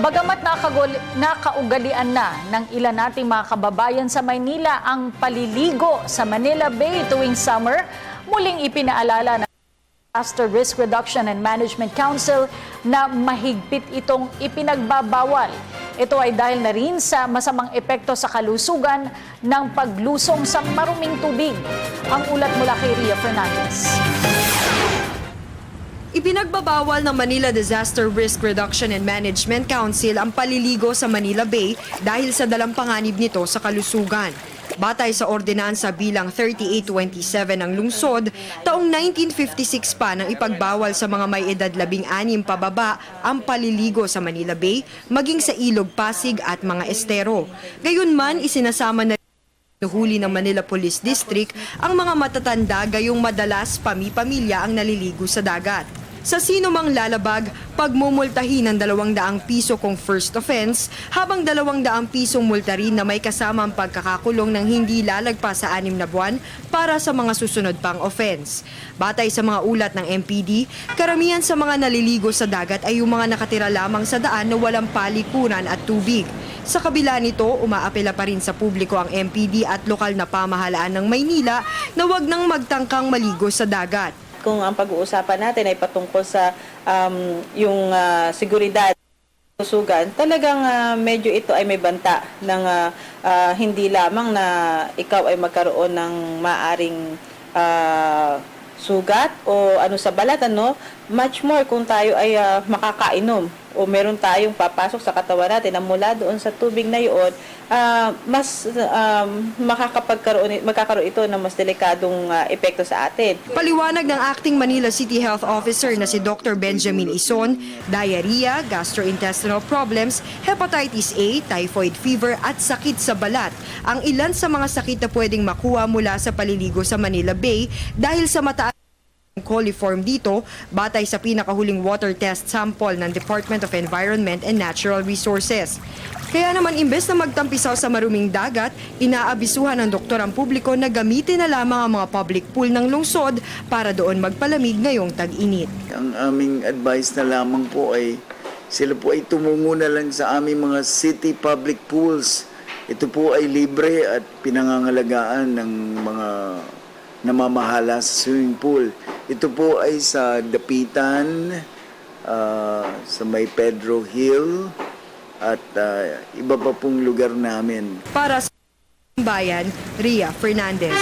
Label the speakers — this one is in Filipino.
Speaker 1: Bagamat nakaugalian na ng ilan nating mga kababayan sa Maynila ang paliligo sa Manila Bay tuwing summer, muling ipinaalala ng Disaster Risk Reduction and Management Council na mahigpit itong ipinagbabawal. Ito ay dahil na rin sa masamang epekto sa kalusugan ng paglusong sa maruming tubig. Ang ulat mula kay Ria Fernandez.
Speaker 2: Ipinagbabawal ng Manila Disaster Risk Reduction and Management Council ang paliligo sa Manila Bay dahil sa dalampangganib nito sa kalusugan. Batay sa ordinansa bilang 3827 ng lungsod, taong 1956 pa nang ipagbawal sa mga may edad 16 pababa ang paliligo sa Manila Bay, maging sa Ilog, Pasig at mga estero. Gayunman, isinasama na huli ng Manila Police District ang mga matatanda gayong madalas pami-pamilya ang naliligo sa dagat. Sa sino mang lalabag, pagmumultahin ng 200 piso kung first offense, habang 200 pisong multa rin na may kasamang pagkakakulong ng hindi lalagpas sa 6 na buwan para sa mga susunod pang offense. Batay sa mga ulat ng MPD, karamihan sa mga naliligo sa dagat ay yung mga nakatira lamang sa daan na walang palikuran at tubig. Sa kabila nito, umaapela pa rin sa publiko ang MPD at lokal na pamahalaan ng Maynila na wag nang magtangkang maligo sa dagat.
Speaker 3: Kung ang pag-uusapan natin ay patungkol sa yung seguridad, kalusugan, talagang medyo ito ay may banta ng hindi lamang na ikaw ay magkaroon ng maaring sugat o ano sa balat, much more kung tayo ay makakainom o meron tayong papasok sa katawan natin na mula doon sa tubig na yun, mas magkakaroon ito ng mas delikadong epekto sa atin.
Speaker 2: Paliwanag ng Acting Manila City Health Officer na si Dr. Benjamin Ison, diarrhea, gastrointestinal problems, hepatitis A, typhoid fever at sakit sa balat ang ilan sa mga sakit na pwedeng makuha mula sa paliligo sa Manila Bay dahil sa mataas coliform dito, batay sa pinakahuling water test sample ng Department of Environment and Natural Resources. Kaya naman imbes na magtampisaw sa maruming dagat, inaabisuhan ng doktor ang publiko na gamitin na lamang ang mga public pool ng lungsod para doon magpalamig ngayong tag-init.
Speaker 4: Ang aming advice na lamang po ay sila po ay tumungo na lang sa aming mga city public pools. Ito po ay libre at pinangangalagaan ng mga namamahala sa swimming pool. Ito po ay sa Dapitan, sa may Pedro Hill, at iba pa pong lugar namin.
Speaker 2: Para sa bayan, Ria Fernandez.